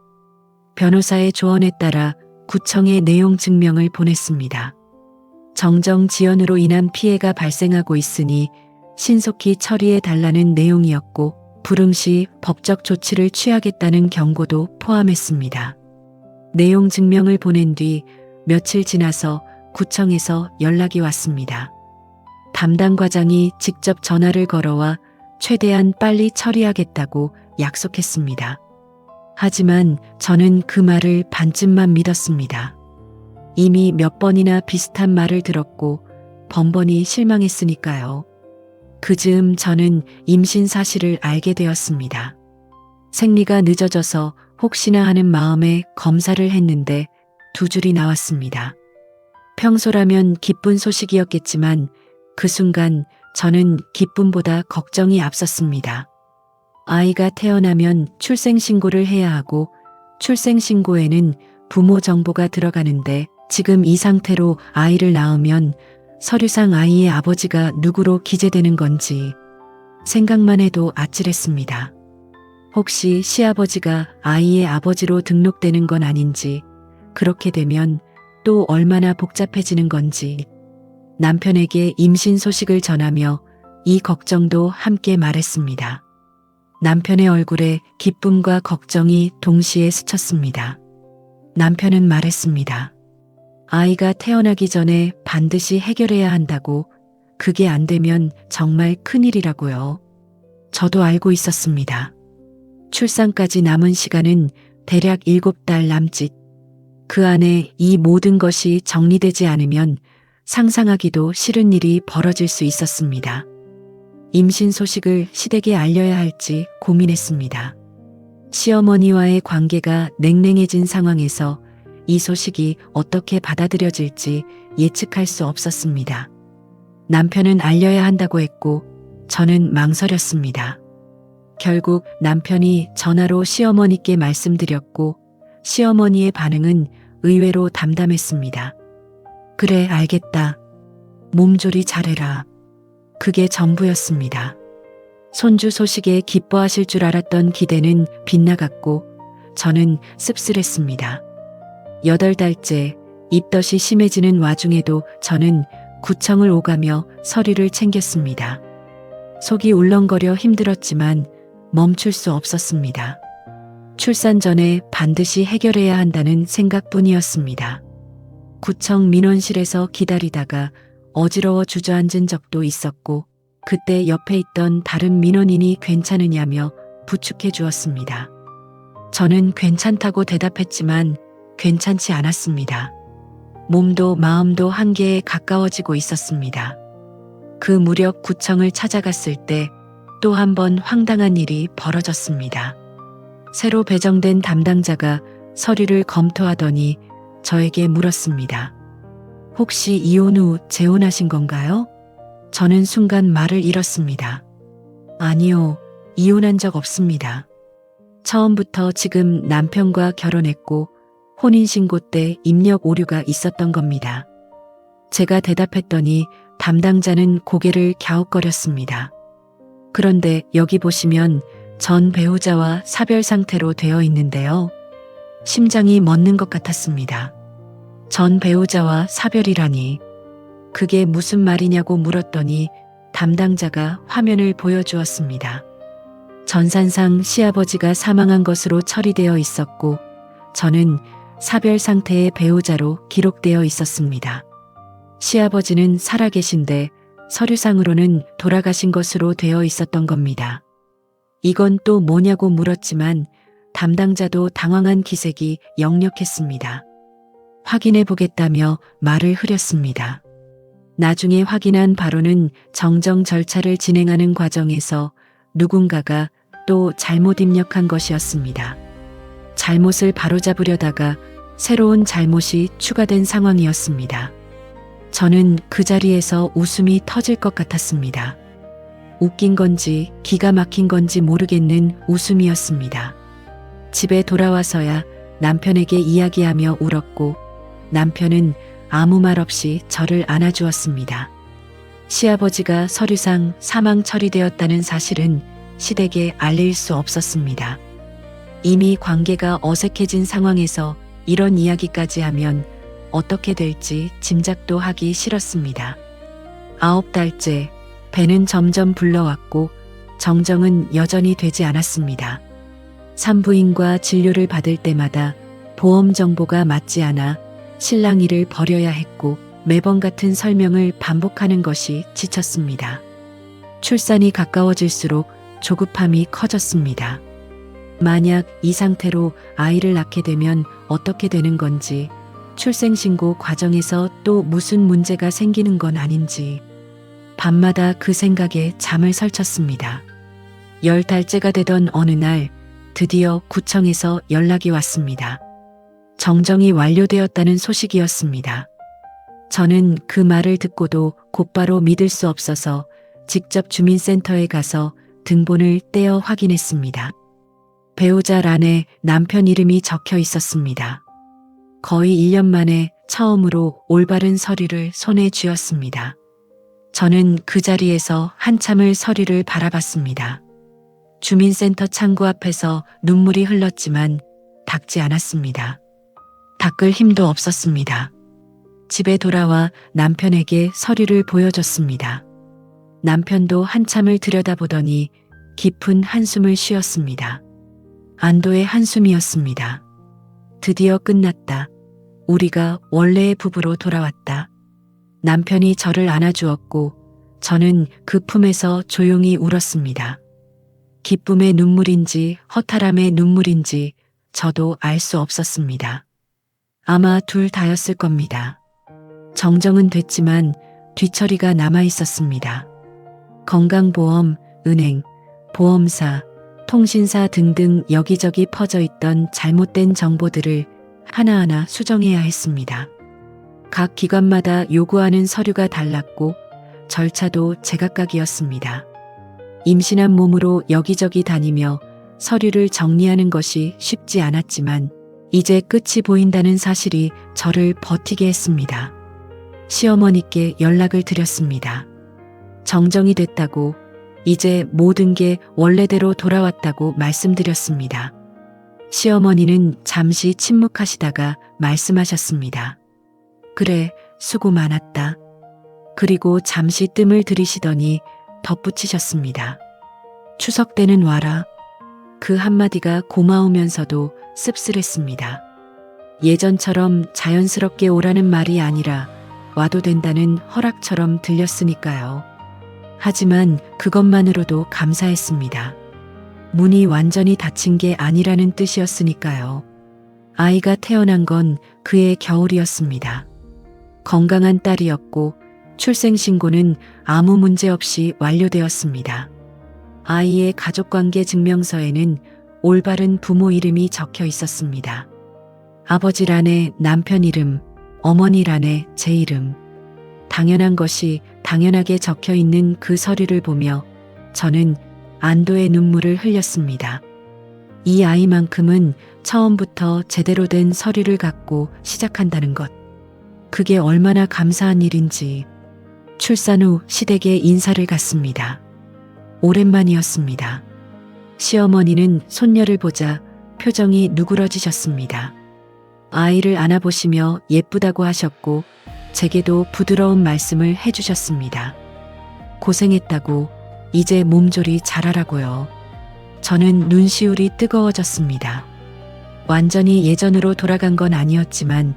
Speaker 1: 변호사의 조언에 따라 구청에 내용 증명을 보냈습니다. 정정 지연으로 인한 피해가 발생하고 있으니 신속히 처리해 달라는 내용이었고 불응 시 법적 조치를 취하겠다는 경고도 포함했습니다. 내용 증명을 보낸 뒤 며칠 지나서 구청에서 연락이 왔습니다. 담당 과장이 직접 전화를 걸어와 최대한 빨리 처리하겠다고 약속했습니다. 하지만 저는 그 말을 반쯤만 믿었습니다. 이미 몇 번이나 비슷한 말을 들었고 번번이 실망했으니까요. 그 즈음 저는 임신 사실을 알게 되었습니다. 생리가 늦어져서 혹시나 하는 마음에 검사를 했는데 2줄이 나왔습니다. 평소라면 기쁜 소식이었겠지만 그 순간 저는 기쁨보다 걱정이 앞섰습니다. 아이가 태어나면 출생신고를 해야 하고 출생신고에는 부모 정보가 들어가는데 지금 이 상태로 아이를 낳으면 서류상 아이의 아버지가 누구로 기재되는 건지 생각만 해도 아찔했습니다. 혹시 시아버지가 아이의 아버지로 등록되는 건 아닌지, 그렇게 되면 또 얼마나 복잡해지는 건지 남편에게 임신 소식을 전하며 이 걱정도 함께 말했습니다. 남편의 얼굴에 기쁨과 걱정이 동시에 스쳤습니다. 남편은 말했습니다. 아이가 태어나기 전에 반드시 해결해야 한다고. 그게 안 되면 정말 큰일이라고요. 저도 알고 있었습니다. 출산까지 남은 시간은 대략 7달 남짓. 그 안에 이 모든 것이 정리되지 않으면 상상하기도 싫은 일이 벌어질 수 있었습니다. 임신 소식을 시댁에 알려야 할지 고민했습니다. 시어머니와의 관계가 냉랭해진 상황에서 이 소식이 어떻게 받아들여질지 예측할 수 없었습니다. 남편은 알려야 한다고 했고 저는 망설였습니다. 결국 남편이 전화로 시어머니께 말씀드렸고 시어머니의 반응은 의외로 담담했습니다. 그래, 알겠다. 몸조리 잘해라. 그게 전부였습니다. 손주 소식에 기뻐하실 줄 알았던 기대는 빗나갔고 저는 씁쓸했습니다. 8달째 입덧이 심해지는 와중에도 저는 구청을 오가며 서류를 챙겼습니다. 속이 울렁거려 힘들었지만 멈출 수 없었습니다. 출산 전에 반드시 해결해야 한다는 생각뿐이었습니다. 구청 민원실에서 기다리다가 어지러워 주저앉은 적도 있었고 그때 옆에 있던 다른 민원인이 괜찮으냐며 부축해 주었습니다. 저는 괜찮다고 대답했지만 괜찮지 않았습니다. 몸도 마음도 한계에 가까워지고 있었습니다. 그 무렵 구청을 찾아갔을 때 또 한 번 황당한 일이 벌어졌습니다. 새로 배정된 담당자가 서류를 검토하더니 저에게 물었습니다. 혹시 이혼 후 재혼하신 건가요? 저는 순간 말을 잃었습니다. 아니요, 이혼한 적 없습니다. 처음부터 지금 남편과 결혼했고 혼인신고 때 입력 오류가 있었던 겁니다. 제가 대답했더니 담당자는 고개를 갸웃거렸습니다. 그런데 여기 보시면 전 배우자와 사별 상태로 되어 있는데요. 심장이 멎는 것 같았습니다. 전 배우자와 사별이라니. 그게 무슨 말이냐고 물었더니 담당자가 화면을 보여주었습니다. 전산상 시아버지가 사망한 것으로 처리되어 있었고 저는 사별 상태의 배우자로 기록되어 있었습니다. 시아버지는 살아계신데 서류상으로는 돌아가신 것으로 되어 있었던 겁니다. 이건 또 뭐냐고 물었지만 담당자도 당황한 기색이 역력했습니다. 확인해 보겠다며 말을 흐렸습니다. 나중에 확인한 바로는 정정 절차를 진행하는 과정에서 누군가가 또 잘못 입력한 것이었습니다. 잘못을 바로잡으려다가 새로운 잘못이 추가된 상황이었습니다. 저는 그 자리에서 웃음이 터질 것 같았습니다. 웃긴 건지 기가 막힌 건지 모르겠는 웃음이었습니다. 집에 돌아와서야 남편에게 이야기하며 울었고 남편은 아무 말 없이 저를 안아주었습니다. 시아버지가 서류상 사망 처리되었다는 사실은 시댁에 알릴 수 없었습니다. 이미 관계가 어색해진 상황에서 이런 이야기까지 하면 어떻게 될지 짐작도 하기 싫었습니다. 9달째 배는 점점 불러왔고 정정은 여전히 되지 않았습니다. 산부인과 진료를 받을 때마다 보험 정보가 맞지 않아 신랑 일을 벌여야 했고 매번 같은 설명을 반복하는 것이 지쳤습니다. 출산이 가까워질수록 조급함이 커졌습니다. 만약 이 상태로 아이를 낳게 되면 어떻게 되는 건지, 출생신고 과정에서 또 무슨 문제가 생기는 건 아닌지 밤마다 그 생각에 잠을 설쳤습니다. 10달째가 되던 어느 날 드디어 구청에서 연락이 왔습니다. 정정이 완료되었다는 소식이었습니다. 저는 그 말을 듣고도 곧바로 믿을 수 없어서 직접 주민센터에 가서 등본을 떼어 확인했습니다. 배우자 란에 남편 이름이 적혀 있었습니다. 거의 1년 만에 처음으로 올바른 서류를 손에 쥐었습니다. 저는 그 자리에서 한참을 서류를 바라봤습니다. 주민센터 창구 앞에서 눈물이 흘렀지만 닦지 않았습니다. 닦을 힘도 없었습니다. 집에 돌아와 남편에게 서류를 보여줬습니다. 남편도 한참을 들여다보더니 깊은 한숨을 쉬었습니다. 안도의 한숨이었습니다. 드디어 끝났다. 우리가 원래의 부부로 돌아왔다. 남편이 저를 안아주었고 저는 그 품에서 조용히 울었습니다. 기쁨의 눈물인지 허탈함의 눈물인지 저도 알 수 없었습니다. 아마 둘 다였을 겁니다. 정정은 됐지만 뒤처리가 남아 있었습니다. 건강보험, 은행, 보험사, 통신사 등등 여기저기 퍼져 있던 잘못된 정보들을 하나하나 수정해야 했습니다. 각 기관마다 요구하는 서류가 달랐고 절차도 제각각이었습니다. 임신한 몸으로 여기저기 다니며 서류를 정리하는 것이 쉽지 않았지만 이제 끝이 보인다는 사실이 저를 버티게 했습니다. 시어머니께 연락을 드렸습니다. 정정이 됐다고, 이제 모든 게 원래대로 돌아왔다고 말씀드렸습니다. 시어머니는 잠시 침묵하시다가 말씀하셨습니다. 그래, 수고 많았다. 그리고 잠시 뜸을 들이시더니 덧붙이셨습니다. 추석 때는 와라. 그 한마디가 고마우면서도 씁쓸했습니다. 예전처럼 자연스럽게 오라는 말이 아니라 와도 된다는 허락처럼 들렸으니까요. 하지만 그것만으로도 감사했습니다. 문이 완전히 닫힌 게 아니라는 뜻이었으니까요. 아이가 태어난 건 그의 겨울이었습니다. 건강한 딸이었고 출생신고는 아무 문제 없이 완료되었습니다. 아이의 가족관계 증명서에는 올바른 부모 이름이 적혀 있었습니다. 아버지란에 남편 이름, 어머니란에 제 이름. 당연한 것이 당연하게 적혀 있는 그 서류를 보며 저는 안도의 눈물을 흘렸습니다. 이 아이만큼은 처음부터 제대로 된 서류를 갖고 시작한다는 것. 그게 얼마나 감사한 일인지. 출산 후 시댁에 인사를 갔습니다. 오랜만이었습니다. 시어머니는 손녀를 보자 표정이 누그러지셨습니다. 아이를 안아보시며 예쁘다고 하셨고 제게도 부드러운 말씀을 해주셨습니다. 고생했다고 이제 몸조리 잘하라고요. 저는 눈시울이 뜨거워졌습니다. 완전히 예전으로 돌아간 건 아니었지만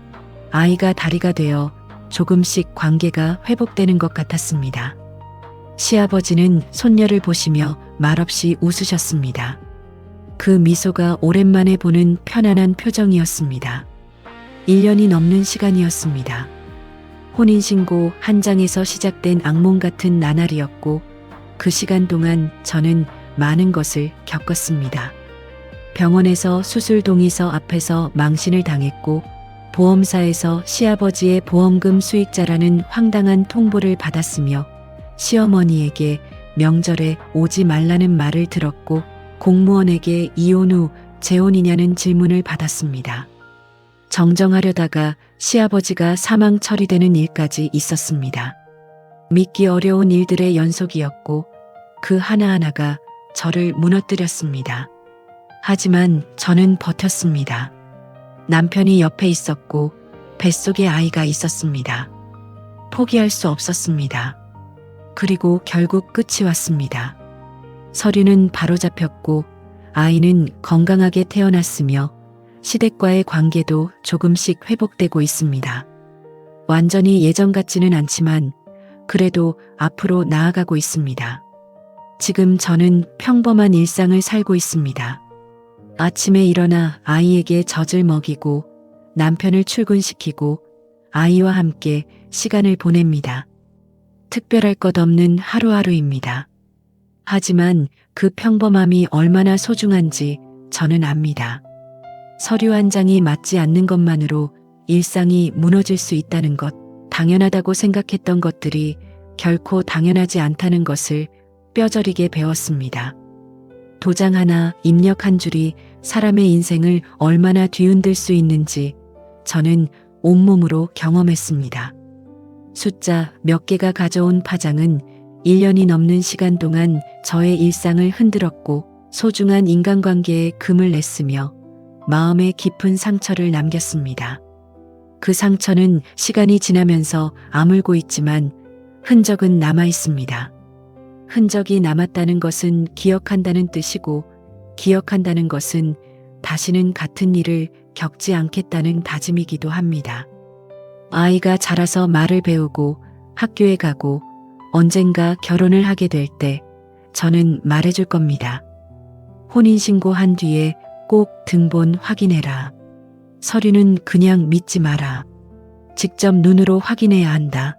Speaker 1: 아이가 다리가 되어 조금씩 관계가 회복되는 것 같았습니다. 시아버지는 손녀를 보시며 말없이 웃으셨습니다. 그 미소가 오랜만에 보는 편안한 표정이었습니다. 1년이 넘는 시간이었습니다. 혼인신고 한 장에서 시작된 악몽 같은 나날이었고 그 시간 동안 저는 많은 것을 겪었습니다. 병원에서 수술 동의서 앞에서 망신을 당했고 보험사에서 시아버지의 보험금 수익자라는 황당한 통보를 받았으며 시어머니에게 명절에 오지 말라는 말을 들었고 공무원에게 이혼 후 재혼이냐는 질문을 받았습니다. 정정하려다가 시아버지가 사망 처리되는 일까지 있었습니다. 믿기 어려운 일들의 연속이었고 그 하나하나가 저를 무너뜨렸습니다. 하지만 저는 버텼습니다. 남편이 옆에 있었고 뱃속에 아이가 있었습니다. 포기할 수 없었습니다. 그리고 결국 끝이 왔습니다. 서류는 바로잡혔고 아이는 건강하게 태어났으며 시댁과의 관계도 조금씩 회복되고 있습니다. 완전히 예전 같지는 않지만 그래도 앞으로 나아가고 있습니다. 지금 저는 평범한 일상을 살고 있습니다. 아침에 일어나 아이에게 젖을 먹이고 남편을 출근시키고 아이와 함께 시간을 보냅니다. 특별할 것 없는 하루하루입니다. 하지만 그 평범함이 얼마나 소중한지 저는 압니다. 서류 한 장이 맞지 않는 것만으로 일상이 무너질 수 있다는 것, 당연하다고 생각했던 것들이 결코 당연하지 않다는 것을 뼈저리게 배웠습니다. 도장 하나, 입력 한 줄이 사람의 인생을 얼마나 뒤흔들 수 있는지 저는 온몸으로 경험했습니다. 숫자 몇 개가 가져온 파장은 1년이 넘는 시간 동안 저의 일상을 흔들었고 소중한 인간관계에 금을 냈으며 마음에 깊은 상처를 남겼습니다. 그 상처는 시간이 지나면서 아물고 있지만 흔적은 남아 있습니다. 흔적이 남았다는 것은 기억한다는 뜻이고 기억한다는 것은 다시는 같은 일을 겪지 않겠다는 다짐이기도 합니다. 아이가 자라서 말을 배우고 학교에 가고 언젠가 결혼을 하게 될 때 저는 말해줄 겁니다. 혼인신고한 뒤에 꼭 등본 확인해라. 서류는 그냥 믿지 마라. 직접 눈으로 확인해야 한다.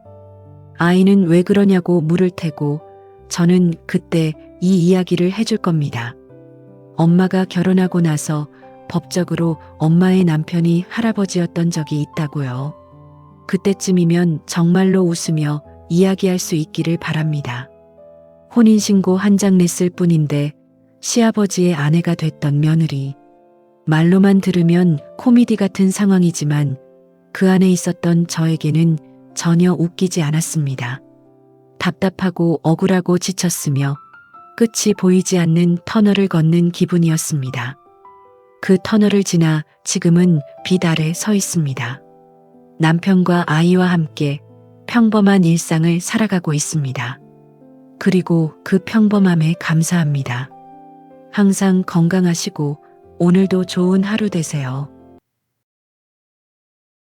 Speaker 1: 아이는 왜 그러냐고 물을 테고 저는 그때 이 이야기를 해줄 겁니다. 엄마가 결혼하고 나서 법적으로 엄마의 남편이 할아버지였던 적이 있다고요. 그때쯤이면 정말로 웃으며 이야기할 수 있기를 바랍니다. 혼인신고 한 장 냈을 뿐인데 시아버지의 아내가 됐던 며느리. 말로만 들으면 코미디 같은 상황이지만 그 안에 있었던 저에게는 전혀 웃기지 않았습니다. 답답하고 억울하고 지쳤으며 끝이 보이지 않는 터널을 걷는 기분이었습니다. 그 터널을 지나 지금은 빛 아래 서 있습니다. 남편과 아이와 함께 평범한 일상을 살아가고 있습니다. 그리고 그 평범함에 감사합니다. 항상 건강하시고 오늘도 좋은 하루 되세요.